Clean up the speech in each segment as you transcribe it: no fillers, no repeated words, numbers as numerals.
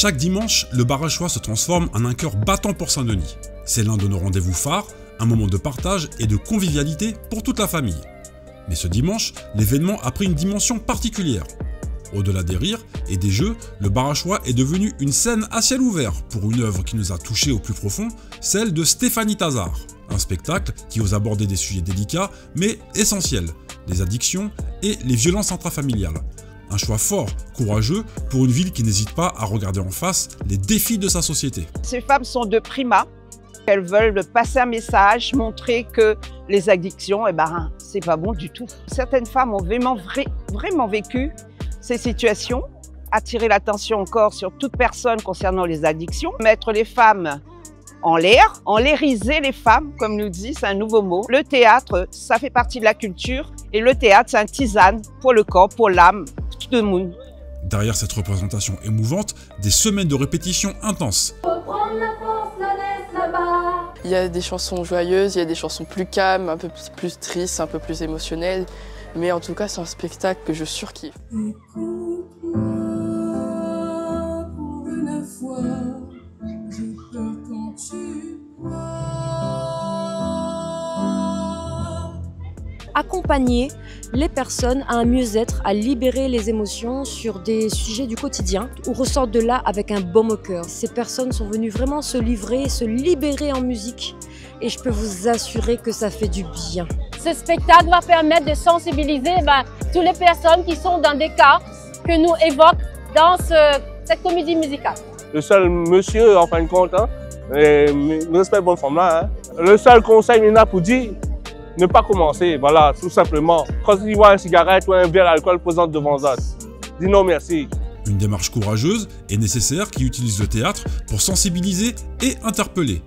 Chaque dimanche, le bar à choix se transforme en un cœur battant pour Saint-Denis. C'est l'un de nos rendez-vous phares, un moment de partage et de convivialité pour toute la famille. Mais ce dimanche, l'événement a pris une dimension particulière. Au-delà des rires et des jeux, le bar à choix est devenu une scène à ciel ouvert pour une œuvre qui nous a touchés au plus profond, celle de Stéphanie Tazard. Un spectacle qui ose aborder des sujets délicats mais essentiels, les addictions et les violences intrafamiliales. Un choix fort, courageux, pour une ville qui n'hésite pas à regarder en face les défis de sa société. Ces femmes sont de prima. Elles veulent passer un message, montrer que les addictions, c'est pas bon du tout. Certaines femmes ont vraiment vécu ces situations, attirer l'attention encore sur toute personne concernant les addictions, mettre les femmes en l'air, enlairiser les femmes, comme nous dit, c'est un nouveau mot. Le théâtre, ça fait partie de la culture et le théâtre, c'est un tisane pour le corps, pour l'âme, tout le monde. Derrière cette représentation émouvante, des semaines de répétitions intenses. Il y a des chansons joyeuses, il y a des chansons plus calmes, un peu plus tristes, un peu plus émotionnelles. Mais en tout cas, c'est un spectacle que je surkiffe. Accompagner les personnes à un mieux-être, à libérer les émotions sur des sujets du quotidien ou ressortent de là avec un baume au cœur. Ces personnes sont venues vraiment se livrer, se libérer en musique et je peux vous assurer que ça fait du bien. Ce spectacle va permettre de sensibiliser toutes les personnes qui sont dans des cas que nous évoquons dans cette comédie musicale. Le seul monsieur, en fin de compte, respect bonne femme là, le seul conseil qu'il a pour dire, ne pas commencer, voilà, tout simplement. Quand il voit une cigarette ou un verre d'alcool posant devant ça, dis non merci. Une démarche courageuse et nécessaire qui utilise le théâtre pour sensibiliser et interpeller.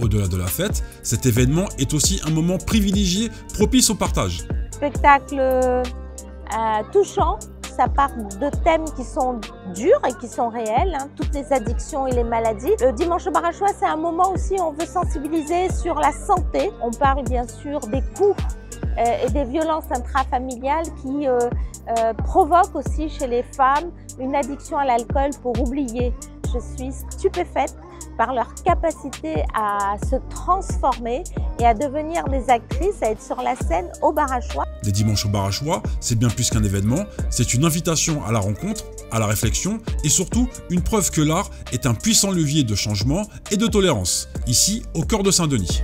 Au-delà de la fête, cet événement est aussi un moment privilégié propice au partage. Spectacle touchant, ça part de thèmes qui sont durs et qui sont réels, toutes les addictions et les maladies. Le dimanche au bar à choix, c'est un moment aussi où on veut sensibiliser sur la santé. On parle bien sûr des coups et des violences intrafamiliales qui provoquent aussi chez les femmes une addiction à l'alcool pour oublier. Je suis stupéfaite par leur capacité à se transformer et à devenir des actrices, à être sur la scène au bar à choix. Les dimanches au bar à choix, c'est bien plus qu'un événement, c'est une invitation à la rencontre, à la réflexion et surtout une preuve que l'art est un puissant levier de changement et de tolérance, ici au cœur de Saint-Denis.